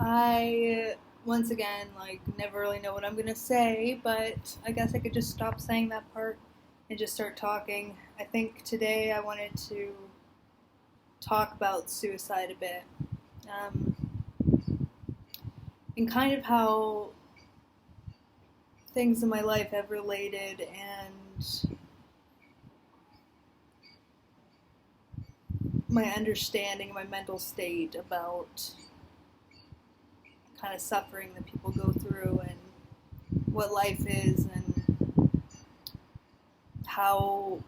I, once again, never really know what I'm gonna say, but I guess I could just stop saying that part and just start talking. I think today I wanted to talk about suicide a bit, um, and kind of how things in my life have related and my understanding, my mental state about kind of suffering that people go through and what life is and how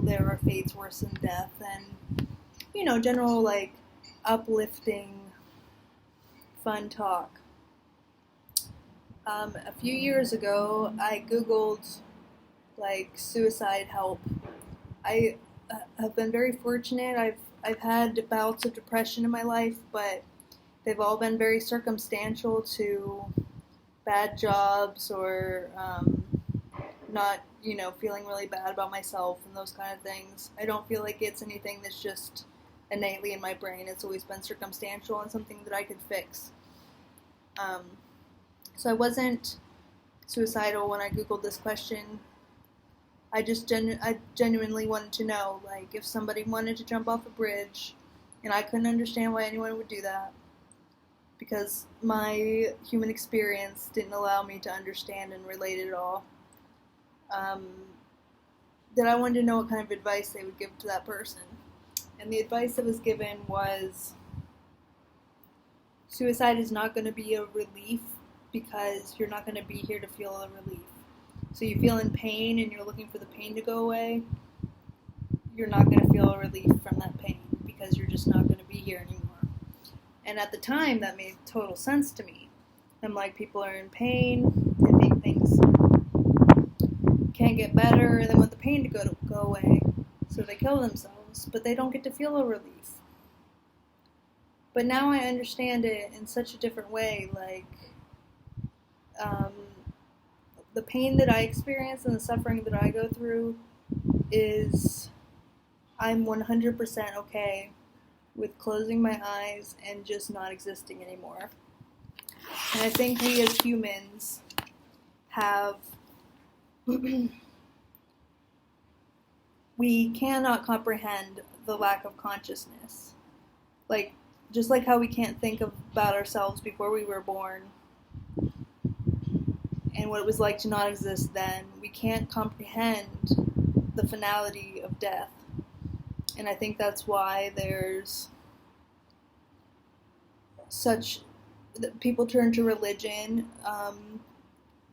there are fates worse than death and general uplifting fun talk. A few years ago I googled suicide help. I have been very fortunate. I've had bouts of depression in my life, but they've all been very circumstantial to bad jobs or not, feeling really bad about myself and those kind of things. I don't feel like it's anything that's just innately in my brain. It's always been circumstantial and something that I could fix. So I wasn't suicidal when I googled this question. I genuinely wanted to know, if somebody wanted to jump off a bridge, and I couldn't understand why anyone would do that, because my human experience didn't allow me to understand and relate it all. That I wanted to know what kind of advice they would give to that person. And the advice that was given was, suicide is not going to be a relief because you're not going to be here to feel a relief. So you feel in pain and you're looking for the pain to go away, you're not going to feel a relief from that pain because you're just not going to be here anymore. And at the time, that made total sense to me. I'm like, people are in pain, they think things can't get better, and they want the pain to go away, so they kill themselves, but they don't get to feel a relief. But now I understand it in such a different way, the pain that I experience and the suffering that I go through is, I'm 100% okay with closing my eyes and just not existing anymore. And I think we as humans have, we cannot comprehend the lack of consciousness. Just like how we can't think about ourselves before we were born and what it was like to not exist then, we can't comprehend the finality of death. And I think that's why there's people turn to religion,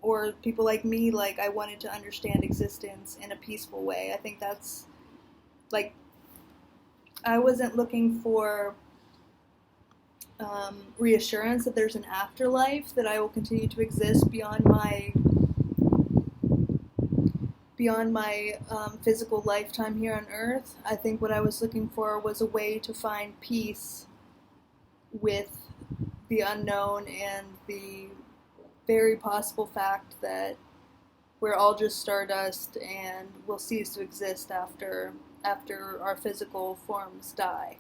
or people like me, I wanted to understand existence in a peaceful way. I think that's, I wasn't looking for reassurance that there's an afterlife, that I will continue to exist beyond my physical lifetime here on Earth. I think what I was looking for was a way to find peace with the unknown and the very possible fact that we're all just stardust and will cease to exist after our physical forms die,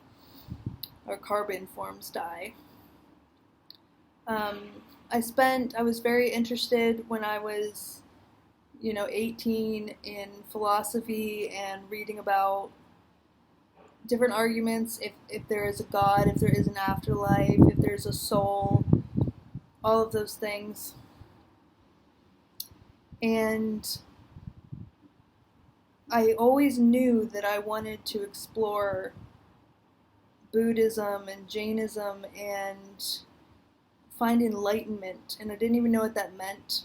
our carbon forms die. I was very interested when I was 18 in philosophy and reading about different arguments, if there is a God, if there is an afterlife, if there's a soul, all of those things. And I always knew that I wanted to explore Buddhism and Jainism and find enlightenment, and I didn't even know what that meant.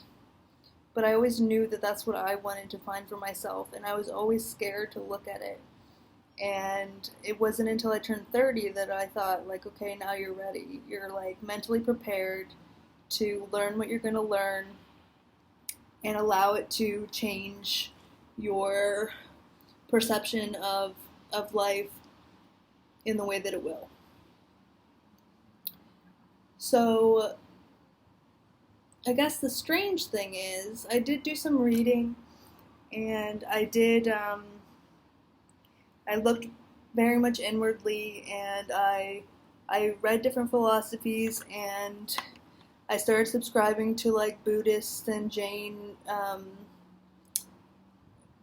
But I always knew that that's what I wanted to find for myself, and I was always scared to look at it. And it wasn't until I turned 30 that I thought, okay, now you're ready. You're, mentally prepared to learn what you're going to learn and allow it to change your perception of life in the way that it will. So I guess the strange thing is, I did do some reading, and I looked very much inwardly, and I I read different philosophies, and I started subscribing to like Buddhist and Jain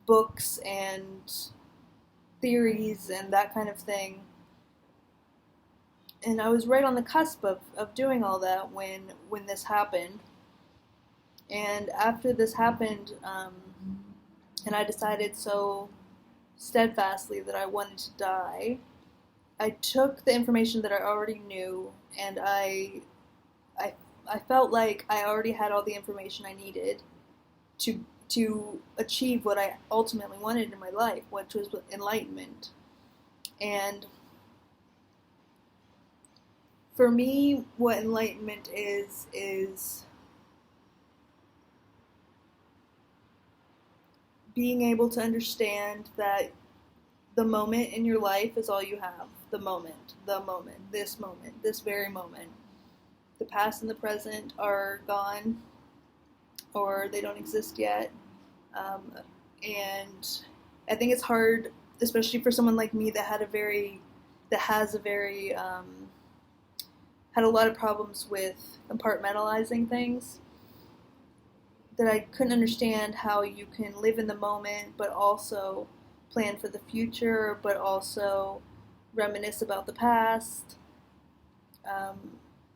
books and theories and that kind of thing. And I was right on the cusp of doing all that when this happened. And after this happened, and I decided so steadfastly that I wanted to die, I took the information that I already knew, and I, I felt like I already had all the information I needed to achieve what I ultimately wanted in my life, which was enlightenment. And for me, what enlightenment is being able to understand that the moment in your life is all you have. The moment, this very moment. The past and the present are gone, or they don't exist yet. And I think it's hard, especially for someone like me that has a very, had a lot of problems with compartmentalizing things, that I couldn't understand how you can live in the moment, but also plan for the future, but also reminisce about the past.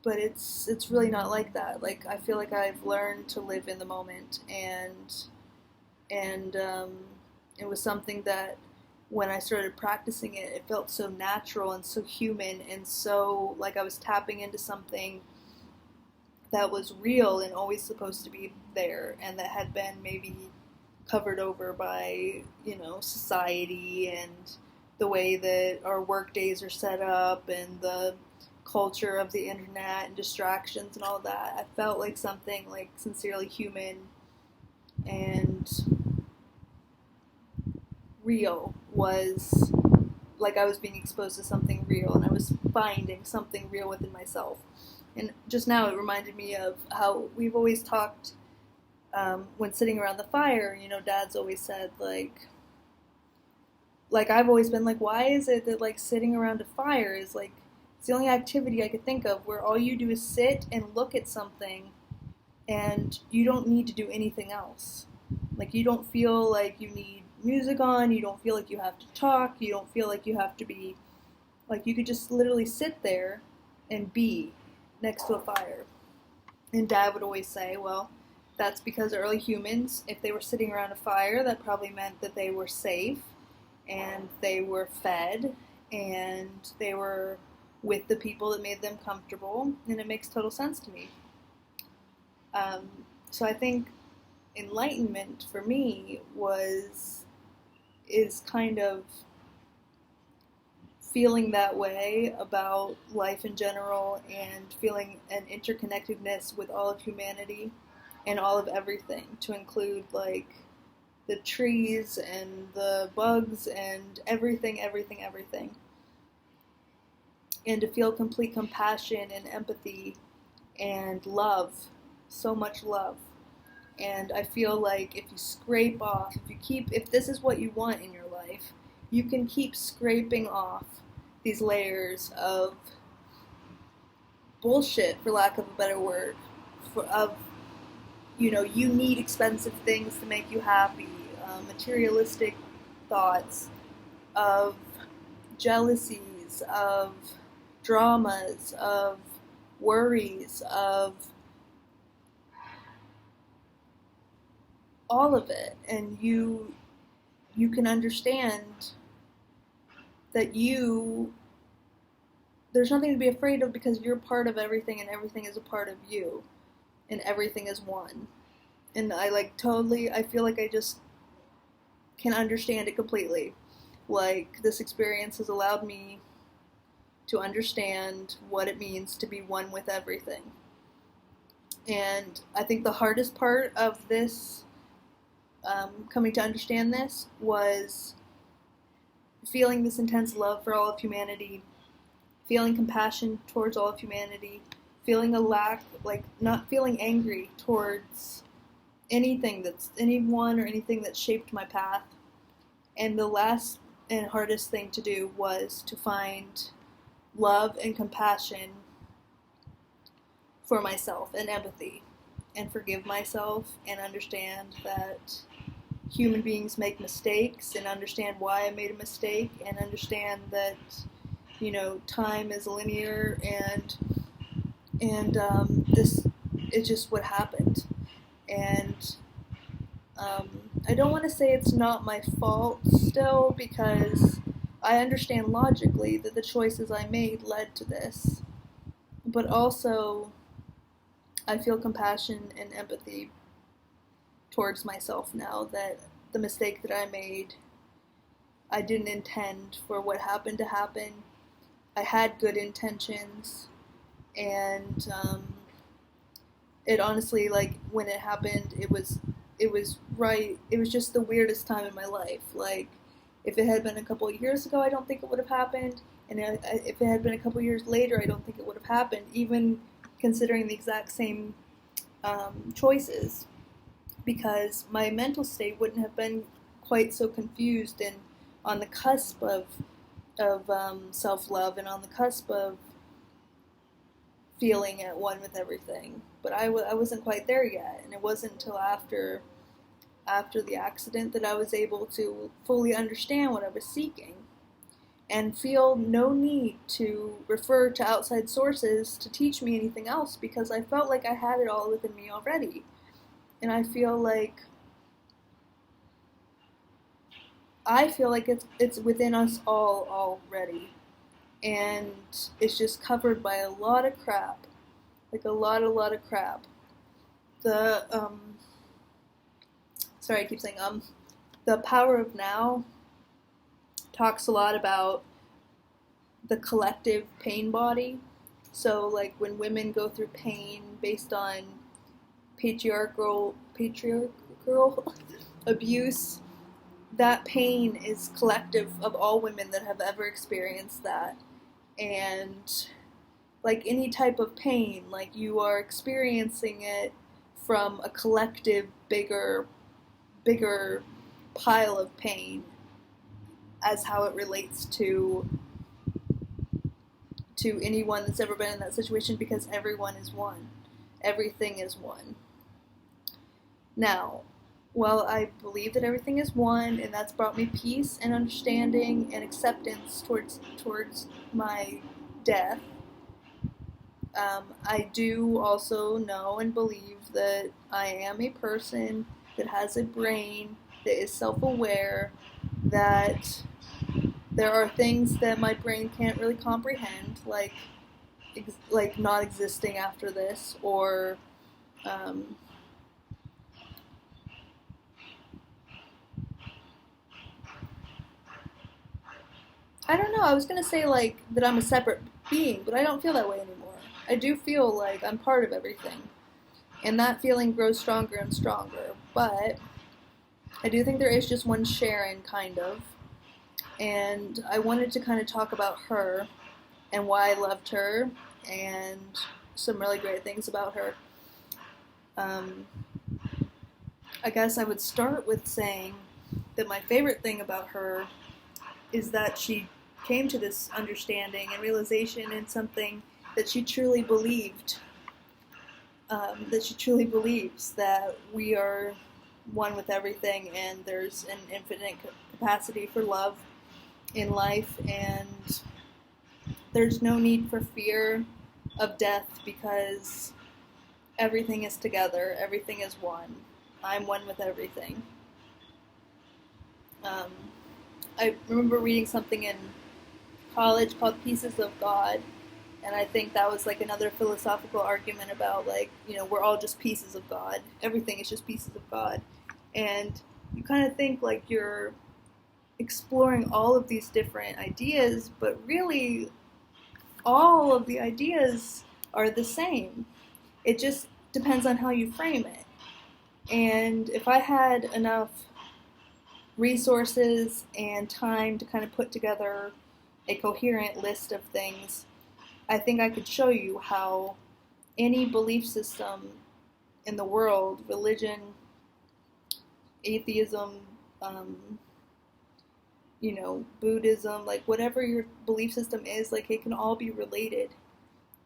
But it's really not like that. Like, I feel like I've learned to live in the moment, and it was something that when I started practicing it, it felt so natural and so human, and so like I was tapping into something that was real and always supposed to be there, and that had been maybe covered over by, society and the way that our work days are set up and the culture of the internet and distractions and all that. I felt like something like sincerely human and real was like I was being exposed to something real, and I was finding something real within myself. And just now it reminded me of how we've always talked when sitting around the fire. Dad's always said like I've always been like, why is it that like sitting around a fire is like it's the only activity I could think of where all you do is sit and look at something, and you don't need to do anything else. Like, you don't feel like you need music on, you don't feel like you have to talk, you don't feel like you have to be, like, you could just literally sit there and be next to a fire. And Dad would always say, well, that's because early humans, if they were sitting around a fire, that probably meant that they were safe, and they were fed, and they were with the people that made them comfortable, and it makes total sense to me. So I think enlightenment for me is kind of feeling that way about life in general, and feeling an interconnectedness with all of humanity and all of everything, to include like the trees and the bugs and everything, and to feel complete compassion and empathy and love, so much love. And I feel like if you scrape off, if this is what you want in your life, you can keep scraping off these layers of bullshit, for lack of a better word, you need expensive things to make you happy, materialistic thoughts, of jealousies, of dramas, of worries, of all of it. And you can understand that there's nothing to be afraid of, because you're part of everything, and everything is a part of you, and everything is one. And I feel like I just can understand it completely. Like, this experience has allowed me to understand what it means to be one with everything. And I think the hardest part of this, coming to understand this, was feeling this intense love for all of humanity, feeling compassion towards all of humanity, feeling not feeling angry towards anyone or anything that shaped my path. And the last and hardest thing to do was to find love and compassion for myself and empathy and forgive myself and understand that human beings make mistakes and understand why I made a mistake and understand that, time is linear and this is just what happened. And I don't want to say it's not my fault still, because I understand logically that the choices I made led to this. But also, I feel compassion and empathy towards myself now that the mistake that I made, I didn't intend for what happened to happen. I had good intentions, and it honestly, like, when it happened, it was right. It was just the weirdest time in my life. Like, if it had been a couple of years ago, I don't think it would have happened. And if it had been a couple of years later, I don't think it would have happened, even considering the exact same choices, because my mental state wouldn't have been quite so confused and on the cusp of self-love and on the cusp of feeling at one with everything. But I wasn't quite there yet, and it wasn't until after the accident that I was able to fully understand what I was seeking and feel no need to refer to outside sources to teach me anything else, because I felt like I had it all within me already. And I feel like it's within us all already, and it's just covered by a lot of crap, like a lot of crap. The sorry, I keep saying the Power of Now talks a lot about the collective pain body. So, like, when women go through pain based on patriarchal abuse, that pain is collective of all women that have ever experienced that. And like any type of pain, like, you are experiencing it from a collective bigger pile of pain, as how it relates to anyone that's ever been in that situation, because everyone is one. Everything is one. Now, while I believe that everything is one, and that's brought me peace and understanding and acceptance towards my death, I do also know and believe that I am a person that has a brain that is self-aware, that there are things that my brain can't really comprehend, like not existing after this, or I don't know. I was gonna say, like, that I'm a separate being, but I don't feel that way anymore. I do feel like I'm part of everything, and that feeling grows stronger and stronger. But I do think there is just one Sharon, kind of, and I wanted to kind of talk about her and why I loved her and some really great things about her. I guess I would start with saying that my favorite thing about her is that she came to this understanding and realization in something that she truly believed. That she truly believes that we are one with everything, and there's an infinite capacity for love in life, and there's no need for fear of death, because everything is together, everything is one. I'm one with everything. I remember reading something in college called Pieces of God, and I think that was like another philosophical argument about, like, we're all just pieces of God. Everything is just pieces of God. And you kind of think like you're exploring all of these different ideas, but really all of the ideas are the same. It just depends on how you frame it. And if I had enough resources and time to kind of put together a coherent list of things, I think I could show you how any belief system in the world, religion, atheism, Buddhism, like whatever your belief system is, like it can all be related.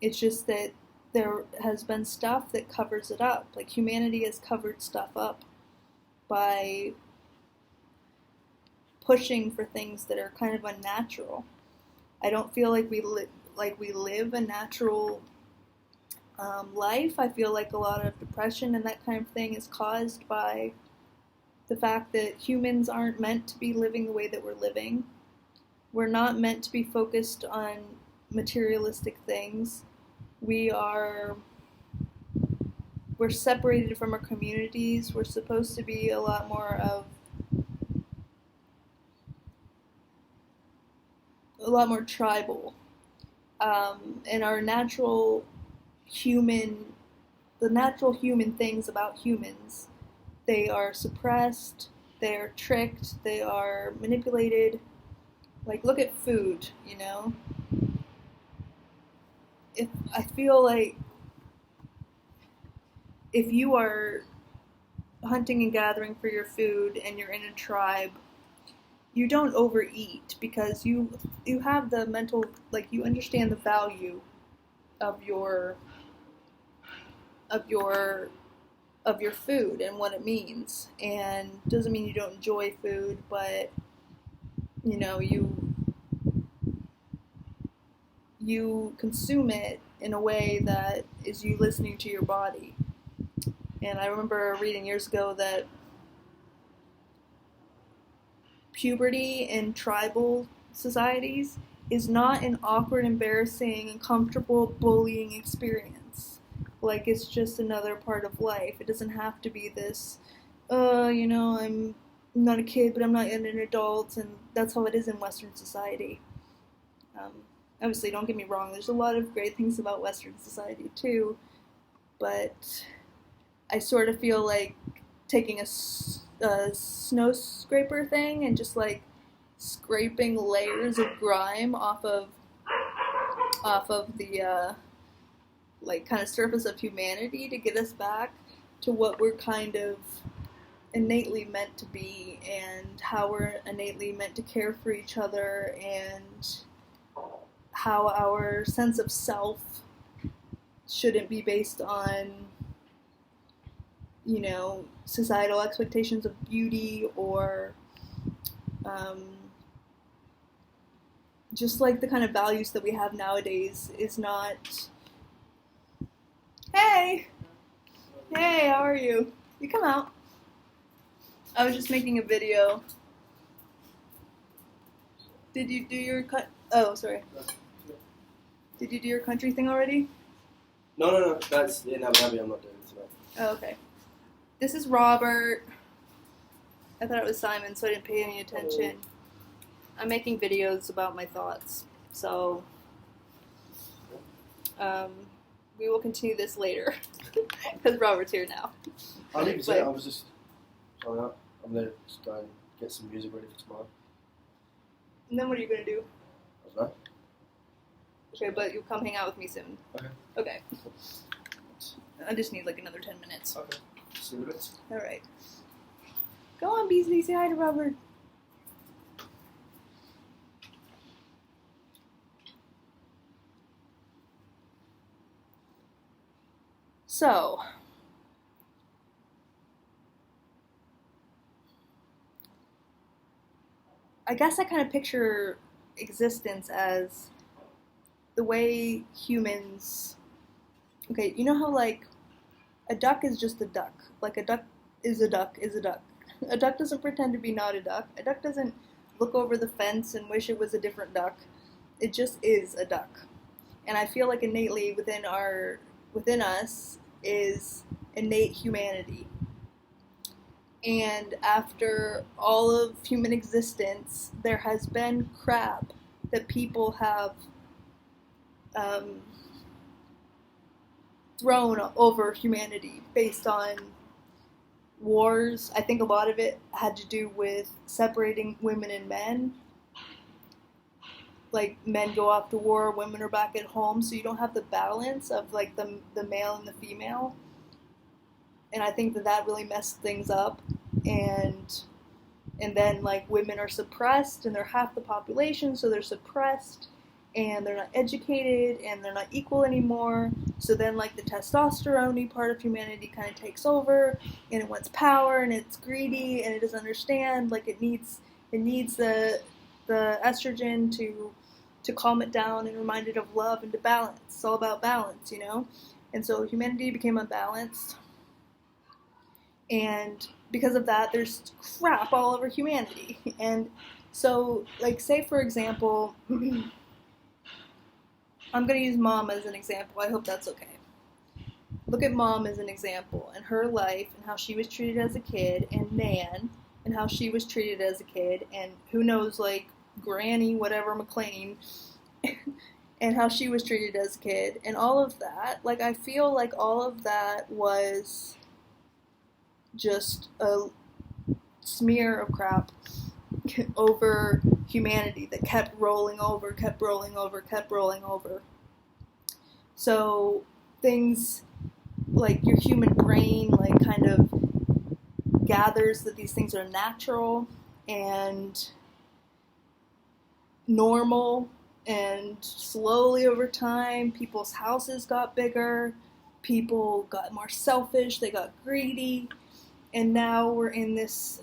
It's just that there has been stuff that covers it up. Like humanity has covered stuff up by pushing for things that are kind of unnatural. I don't feel like we live a natural life. I feel like a lot of depression and that kind of thing is caused by the fact that humans aren't meant to be living the way that we're living. We're not meant to be focused on materialistic things. We're separated from our communities. We're supposed to be a lot more tribal. And our natural human things about humans, they are suppressed, they are tricked, they are manipulated. Like, look at food, I feel like if you are hunting and gathering for your food and you're in a tribe, you don't overeat because you have the mental, like, you understand the value of your food and what it means. And doesn't mean you don't enjoy food, but you consume it in a way that is you listening to your body. And I remember reading years ago that puberty in tribal societies is not an awkward, embarrassing, uncomfortable, bullying experience. Like, it's just another part of life. It doesn't have to be this, I'm not a kid, but I'm not yet an adult, and that's how it is in Western society. Obviously, don't get me wrong, there's a lot of great things about Western society, too, but I sort of feel like taking a snow scraper thing and just like scraping layers of grime off of the like kind of surface of humanity to get us back to what we're kind of innately meant to be and how we're innately meant to care for each other and how our sense of self shouldn't be based on societal expectations of beauty or just like the kind of values that we have nowadays is not, hey, how are you? You come out. I was just making a video. Did you do your oh, sorry. Did you do your country thing already? No. That's in Abu Dhabi. I'm not doing it tonight. Oh, okay. This is Robert. I thought it was Simon, so I didn't pay any attention. I'm making videos about my thoughts, so we will continue this later because Robert's here now. I'll leave it there. I was just showing up. I'm gonna just go and get some music ready for tomorrow. And then what are you gonna do? I don't know. Okay, but you'll come hang out with me soon. Okay. I just need like another 10 minutes. Okay. See you in a bit. Alright. Go on, Beasley, say hi to Robert. So, I guess I kind of picture existence as the way humans... Okay, you know how, like, a duck is just a duck. Like, a duck is a duck is a duck. A duck doesn't pretend to be not a duck. A duck doesn't look over the fence and wish it was a different duck. It just is a duck. And I feel like innately within us is innate humanity. And after all of human existence, there has been crap that people have thrown over humanity based on wars. I think a lot of it had to do with separating women and men. Like, men go off to war, women are back at home, so you don't have the balance of, like, the male and the female. And I think that really messed things up. And And then like women are suppressed, and they're half the population, so they're suppressed, and they're not educated, and they're not equal anymore. So then like the testosterone part of humanity kind of takes over, and it wants power, and it's greedy, and it doesn't understand like it needs the estrogen to calm it down and remind it of love and to balance. It's all about balance, you know? And so humanity became unbalanced. And because of that, there's crap all over humanity. And so, like, say for example, I'm going to use Mom as an example. I hope that's okay. Look at Mom as an example and her life and how she was treated as a kid, and Nan and how she was treated as a kid, and who knows, like, Granny, whatever, McLean, and how she was treated as a kid, and all of that. Like, I feel like all of that was just a smear of crap over humanity that kept rolling over. So things like your human brain like kind of gathers that these things are natural and normal, and slowly over time people's houses got bigger, people got more selfish, they got greedy, and now we're in this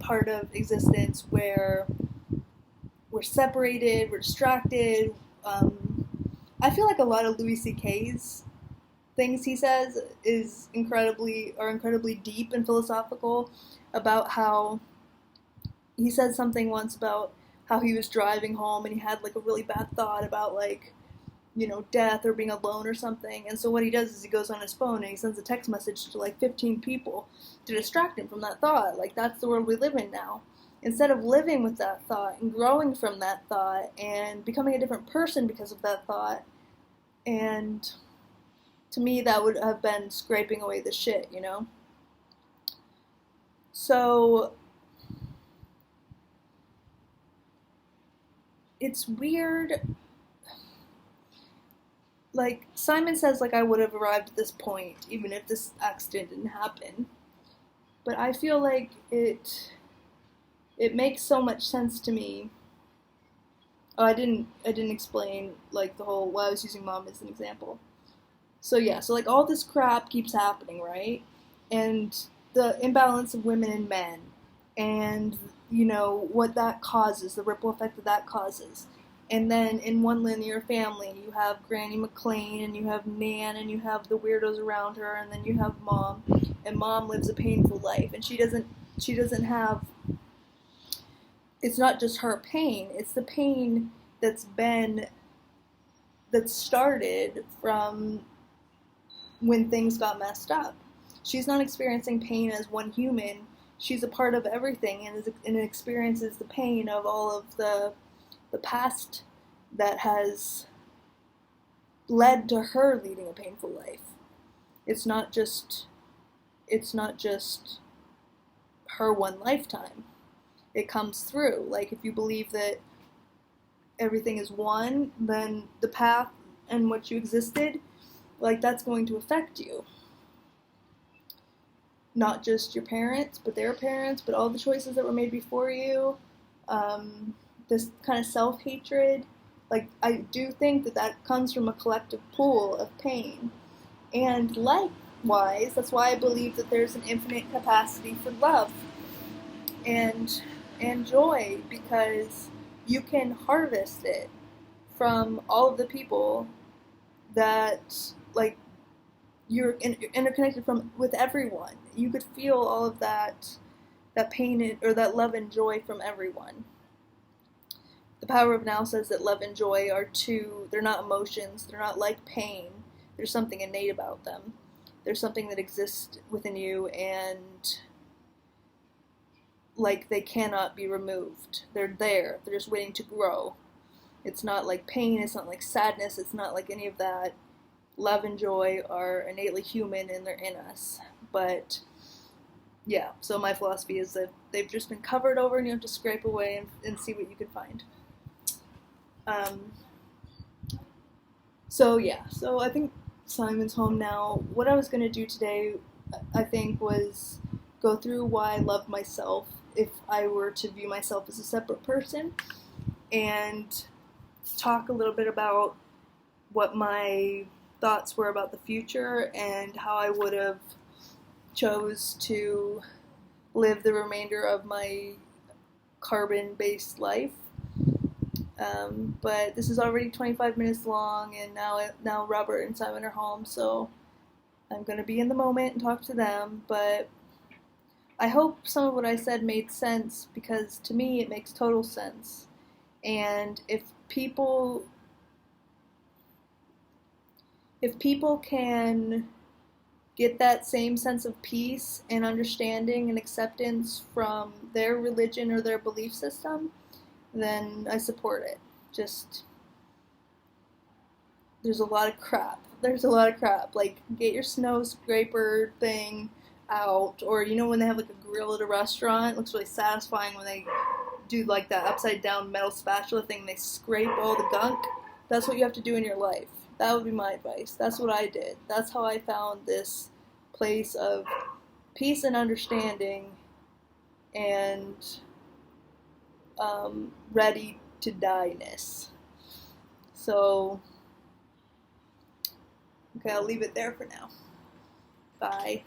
part of existence where we're separated, we're distracted. I feel like a lot of Louis C.K.'s things he says are incredibly deep and philosophical, about how he said something once about how he was driving home and he had like a really bad thought about like, you know, death or being alone or something. And so what he does is he goes on his phone and he sends a text message to like 15 people to distract him from that thought. Like, that's the world we live in now. Instead of living with that thought and growing from that thought and becoming a different person because of that thought. And to me, that would have been scraping away the shit, you know? So it's weird. Like, Simon says, like, I would have arrived at this point even if this accident didn't happen. But I feel like it makes so much sense to me. Oh, I didn't explain, like, the whole, why I was using Mom as an example. So yeah, so like all this crap keeps happening, right? And the imbalance of women and men, and, you know, what that causes, the ripple effect that causes. And then in one linear family, you have Granny McLean, and you have Nan, and you have the weirdos around her, and then you have Mom, and Mom lives a painful life, and she doesn't have, it's not just her pain, it's the pain that started from when things got messed up. She's not experiencing pain as one human. She's a part of everything, and experiences the pain of all of the past that has led to her leading a painful life. It's not just her one lifetime. It comes through. Like, if you believe that everything is one, then the path in which you existed, like, that's going to affect you. Not just your parents, but their parents, but all the choices that were made before you. This kind of self-hatred, like, I do think that comes from a collective pool of pain. And likewise, that's why I believe that there's an infinite capacity for love and joy, because you can harvest it from all of the people that, like, you're interconnected with everyone. You could feel all of that pain or that love and joy from everyone. The Power of Now says that love and joy they're not emotions, they're not like pain. There's something innate about them. There's something that exists within you, and like, they cannot be removed. They're there. They're just waiting to grow. It's not like pain, it's not like sadness, it's not like any of that. Love and joy are innately human, and they're in us. But yeah, so my philosophy is that they've just been covered over, and you have to scrape away and see what you can find. So yeah, so I think Simon's home now. What I was going to do today, I think, was go through why I love myself if I were to view myself as a separate person, and talk a little bit about what my thoughts were about the future and how I would have chose to live the remainder of my carbon-based life. But this is already 25 minutes long, and now Robert and Simon are home, so I'm going to be in the moment and talk to them. But I hope some of what I said made sense, because to me it makes total sense. And if people can get that same sense of peace and understanding and acceptance from their religion or their belief system, then I support it. Just, there's a lot of crap. Like, get your snow scraper thing out, or when they have like a grill at a restaurant, it looks really satisfying when they do like that upside down metal spatula thing, they scrape all the gunk. That's what you have to do in your life. That would be my advice. That's what I did. That's how I found this place of peace and understanding, and ready to die-ness. So, okay, I'll leave it there for now. Bye.